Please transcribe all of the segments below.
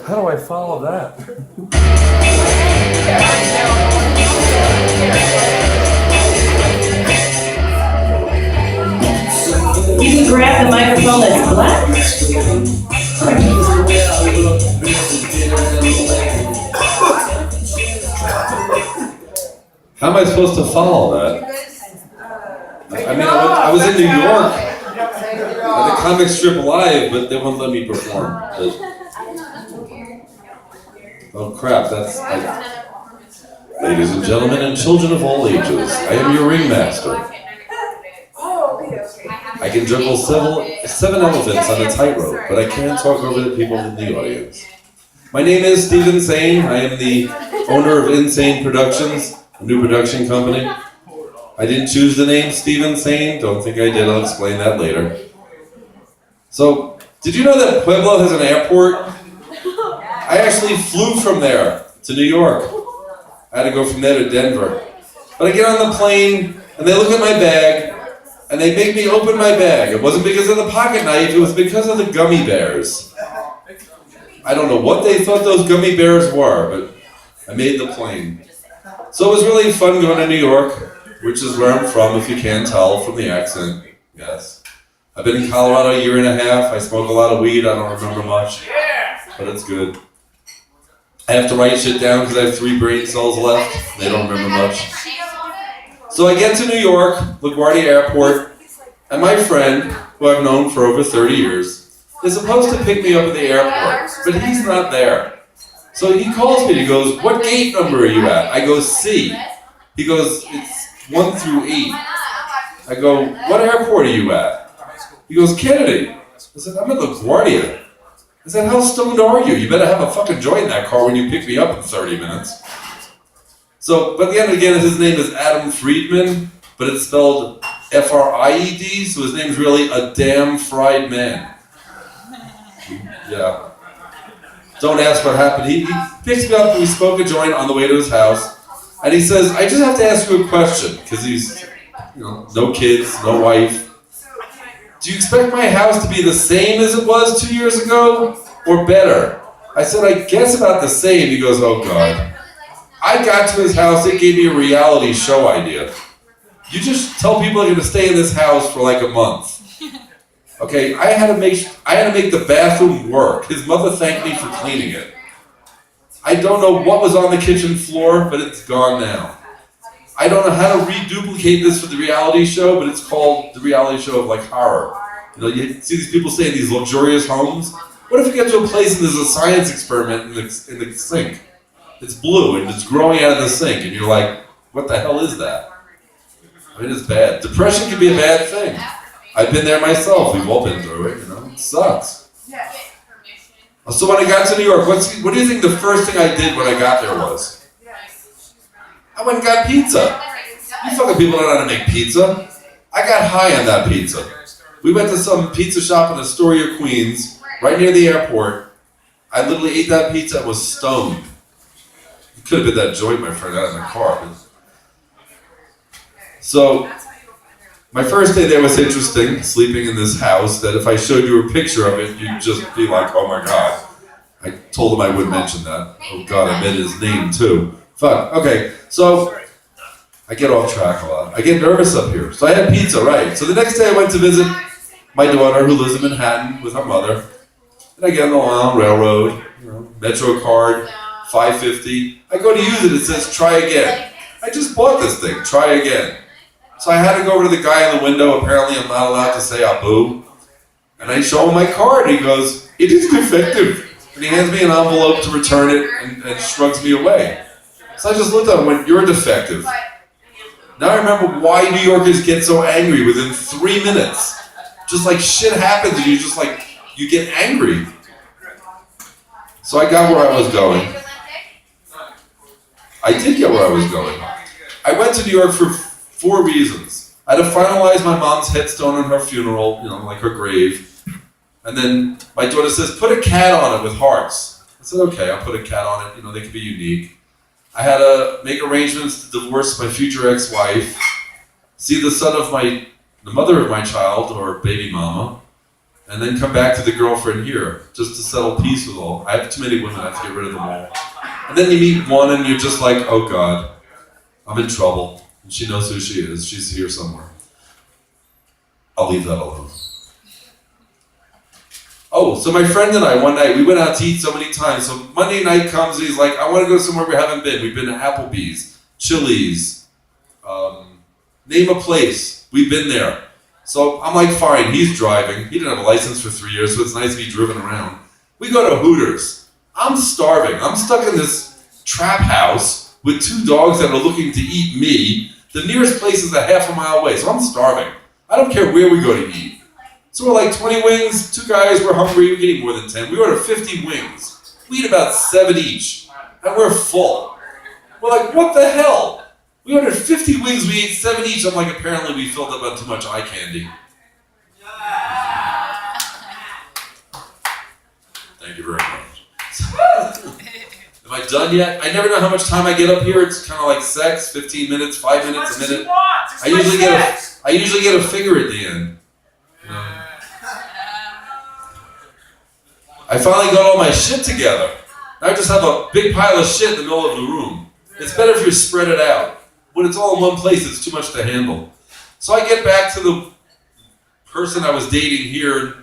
How do I follow that? You can grab the microphone that's black. How am I supposed to follow that? I mean, I was in New York at the comic strip live, but they wouldn't let me perform. Oh crap, that's like, ladies and gentlemen and children of all ages, I am your ringmaster. I can juggle seven elephants on a tightrope, but I can't talk over the people in the audience. My name is Stephen Sane. I am the owner of Insane Productions, a new production company. I didn't choose the name Stephen Sane. Don't think I did. I'll explain that later. So, did you know that Pueblo has an airport? I actually flew from there to New York. I had to go from there to Denver. But I get on the plane, and they look at my bag, and they make me open my bag. It wasn't because of the pocket knife, it was because of the gummy bears. I don't know what they thought those gummy bears were, but I made the plane. So it was really fun going to New York, which is where I'm from, if you can't tell from the accent. Yes. I've been in Colorado a year and a half. I smoke a lot of weed. I don't remember much, but it's good. I have to write shit down because I have 3 brain cells left. They don't remember much. So I get to New York, LaGuardia Airport, and my friend, who I've known for over 30 years, is supposed to pick me up at the airport, but he's not there. So he calls me and he goes, "What gate number are you at?" I go, "C." He goes, "It's 1 through 8. I go, "What airport are you at?" He goes, "Kennedy." I said, "I'm at LaGuardia." I said, "How stoned are you? You better have a fucking joint in that car when you pick me up in 30 minutes. So, but the end again, his name is Adam Friedman, but it's spelled F-R-I-E-D, so his name's really a damn fried man. Yeah. Don't ask what happened. He picks me up and we smoke a joint on the way to his house, and he says, "I just have to ask you a question," because he's, no kids, no wife. "Do you expect my house to be the same as it was 2 years ago, or better?" I said, "I guess about the same." He goes, "Oh God." I got to his house, it gave me a reality show idea. You just tell people they're gonna stay in this house for like a month. Okay, I had to make the bathroom work. His mother thanked me for cleaning it. I don't know what was on the kitchen floor, but it's gone now. I don't know how to reduplicate this for the reality show, but it's called the reality show of like horror. You see these people stay in these luxurious homes. What if you get to a place and there's a science experiment in the sink? It's blue and it's growing out of the sink, and you're like, what the hell is that? I mean, it's bad. Depression can be a bad thing. I've been there myself. We've all been through it, It sucks. So when I got to New York, what do you think the first thing I did when I got there was? I went and got pizza. You fucking people don't know how to make pizza. I got high on that pizza. We went to some pizza shop in Astoria, Queens, right near the airport. I literally ate that pizza and was stoned. It could have been that joint my friend had in the car. So, my first day there was interesting, sleeping in this house that if I showed you a picture of it, you'd just be like, oh my God. I told him I wouldn't mention that. Oh God, I meant his name too. Fuck, okay, so I get off track a lot. I get nervous up here. So I had pizza, right? So the next day I went to visit my daughter who lives in Manhattan with her mother. And I get on the Long Island Railroad, Metro card, $5.50. I go to use it, it says try again. I just bought this thing, try again. So I had to go over to the guy in the window. Apparently I'm not allowed to say Abu. And I show him my card. He goes, "It is defective." And he hands me an envelope to return it and shrugs me away. So I just looked at him and went, "You're defective." Now I remember why New Yorkers get so angry within 3 minutes. Just like shit happens and you get angry. So I got where I was going. I did get where I was going. I went to New York for 4 reasons. I had to finalize my mom's headstone on her funeral, like her grave. And then my daughter says, "Put a cat on it with hearts." I said, "Okay, I'll put a cat on it, they can be unique." I had to make arrangements to divorce my future ex-wife, see the mother of my child, or baby mama, and then come back to the girlfriend here, just to settle peace with all. I have too many women, I have to get rid of them all. And then you meet one and you're just like, oh God, I'm in trouble. And she knows who she is, she's here somewhere. I'll leave that alone. Oh, so my friend and I, one night, we went out to eat so many times. So Monday night comes, he's like, I want to go somewhere we haven't been. We've been to Applebee's, Chili's, name a place. We've been there. So I'm like, fine, he's driving. He didn't have a license for 3 years, so it's nice to be driven around. We go to Hooters. I'm starving. I'm stuck in this trap house with 2 dogs that are looking to eat me. The nearest place is a half a mile away, so I'm starving. I don't care where we go to eat. So we're like 20 wings, 2 guys, we're hungry, we're eating more than 10. We order 50 wings. We eat about 7 each, and we're full. We're like, what the hell? We ordered 50 wings, we ate 7 each. I'm like, apparently we filled up on too much eye candy. Thank you very much. Am I done yet? I never know how much time I get up here. It's kind of like sex, 15 minutes, 5 minutes, a minute. I usually get a finger at the end. I finally got all my shit together. Now I just have a big pile of shit in the middle of the room. It's better if you spread it out. When it's all in one place, it's too much to handle. So I get back to the person I was dating here, and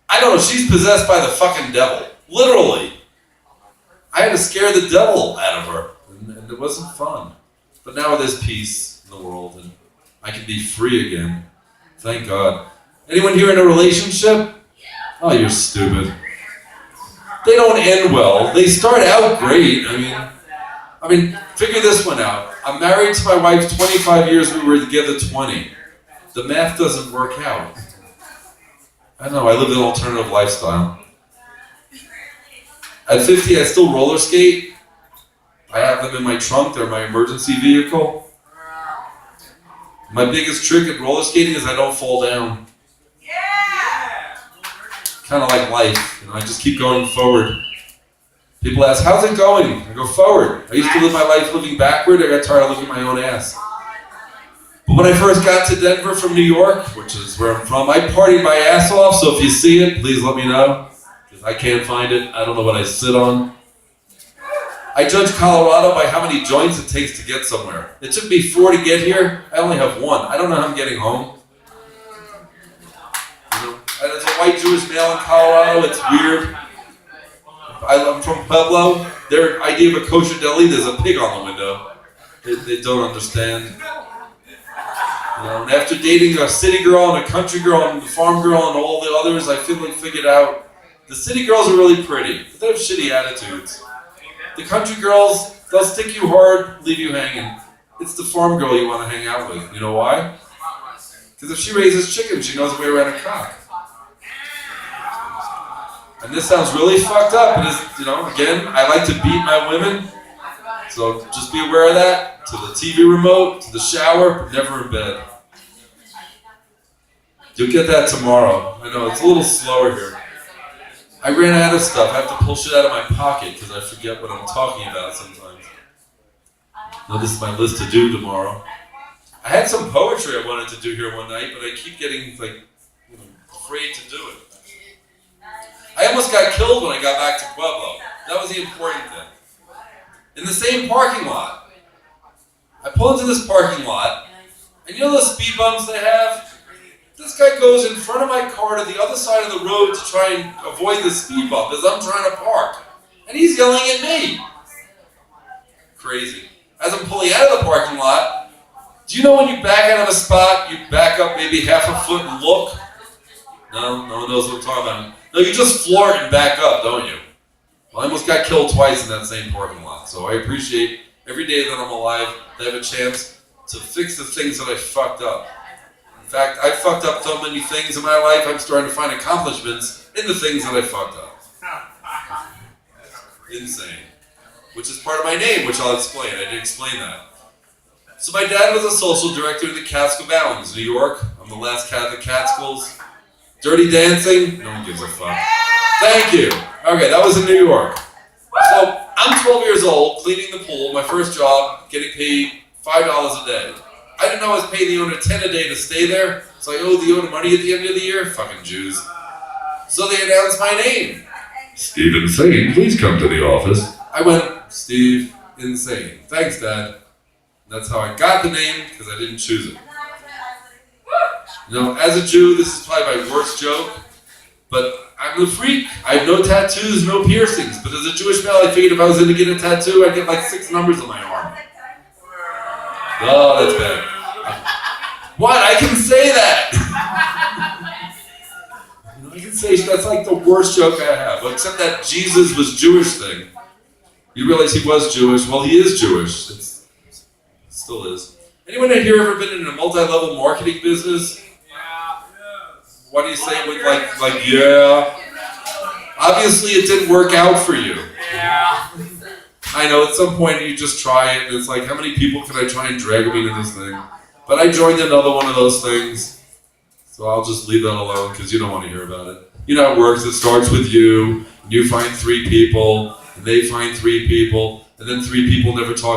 I don't know, she's possessed by the fucking devil. Literally. I had to scare the devil out of her, and it wasn't fun. But now there's peace in the world, and I can be free again. Thank God. Anyone here in a relationship? Oh, you're stupid. They don't end well. They start out great. I mean, figure this one out. I'm married to my wife 25 years, we were together 20. The math doesn't work out. I know, I live an alternative lifestyle. At 50, I still roller skate. I have them in my trunk, they're my emergency vehicle. My biggest trick at roller skating is I don't fall down. Kind of like life, I just keep going forward. People ask, how's it going? I go forward. I used to live my life looking backward, I got tired of looking at my own ass. But when I first got to Denver from New York, which is where I'm from, I partied my ass off, so if you see it, please let me know. Because I can't find it, I don't know what I sit on. I judge Colorado by how many joints it takes to get somewhere. It took me 4 to get here, I only have 1. I don't know how I'm getting home. And as a white Jewish male in Colorado, it's weird. I'm from Pueblo. Their idea of a kosher deli, there's a pig on the window. They don't understand. And after dating a city girl and a country girl and a farm girl and all the others, I figured out the city girls are really pretty, but they have shitty attitudes. The country girls, they'll stick you hard, leave you hanging. It's the farm girl you want to hang out with. You know why? Because if she raises chickens, she knows the way around a cock. And this sounds really fucked up, but again, I like to beat my women, so just be aware of that. To the TV remote, to the shower, but never in bed. You'll get that tomorrow. I know, it's a little slower here. I ran out of stuff. I have to pull shit out of my pocket because I forget what I'm talking about sometimes. Now this is my list to do tomorrow. I had some poetry I wanted to do here one night, but I keep getting afraid to do it. I almost got killed when I got back to Pueblo. That was the important thing. In the same parking lot. I pull into this parking lot, and you know those speed bumps they have? This guy goes in front of my car to the other side of the road to try and avoid the speed bump as I'm trying to park. And he's yelling at me. Crazy. As I'm pulling out of the parking lot, do you know when you back out of a spot, you back up maybe half a foot and look? No one knows what I'm talking about. No, you just floor it and back up, don't you? Well, I almost got killed twice in that same parking lot, so I appreciate every day that I'm alive that I have a chance to fix the things that I fucked up. In fact, I fucked up so many things in my life, I'm starting to find accomplishments in the things that I fucked up. Insane. Which is part of my name, which I'll explain. I didn't explain that. So my dad was a social director of the Catskill Mountains, New York. I'm the last cat of the Catskills. Dirty Dancing? No one gives a fuck. Thank you. Okay, that was in New York. So I'm 12 years old, cleaning the pool, my first job, getting paid $5 a day. I didn't know I was paying the owner $10 a day to stay there, so I owed the owner money at the end of the year. Fucking Jews. So they announced my name. Steve Insane, please come to the office. I went, Steve Insane. Thanks, Dad. That's how I got the name, because I didn't choose it. You know, as a Jew, this is probably my worst joke, but I'm a freak. I have no tattoos, no piercings, but as a Jewish male, I figured if I was going to get a tattoo, I'd get like 6 numbers on my arm. Oh, that's bad. What? I can say that! You know, I can say that's like the worst joke I have, except that Jesus was Jewish thing. You realize he was Jewish. Well, he is Jewish. It still is. Anyone in here ever been in a multi-level marketing business? What do you say with like yeah? Obviously it didn't work out for you. Yeah. I know at some point you just try it and it's like, how many people can I try and drag me into this thing? But I joined another one of those things. So I'll just leave that alone because you don't want to hear about it. You know how it works. It starts with you, and you find 3 people, and they find 3 people, and then 3 people never talk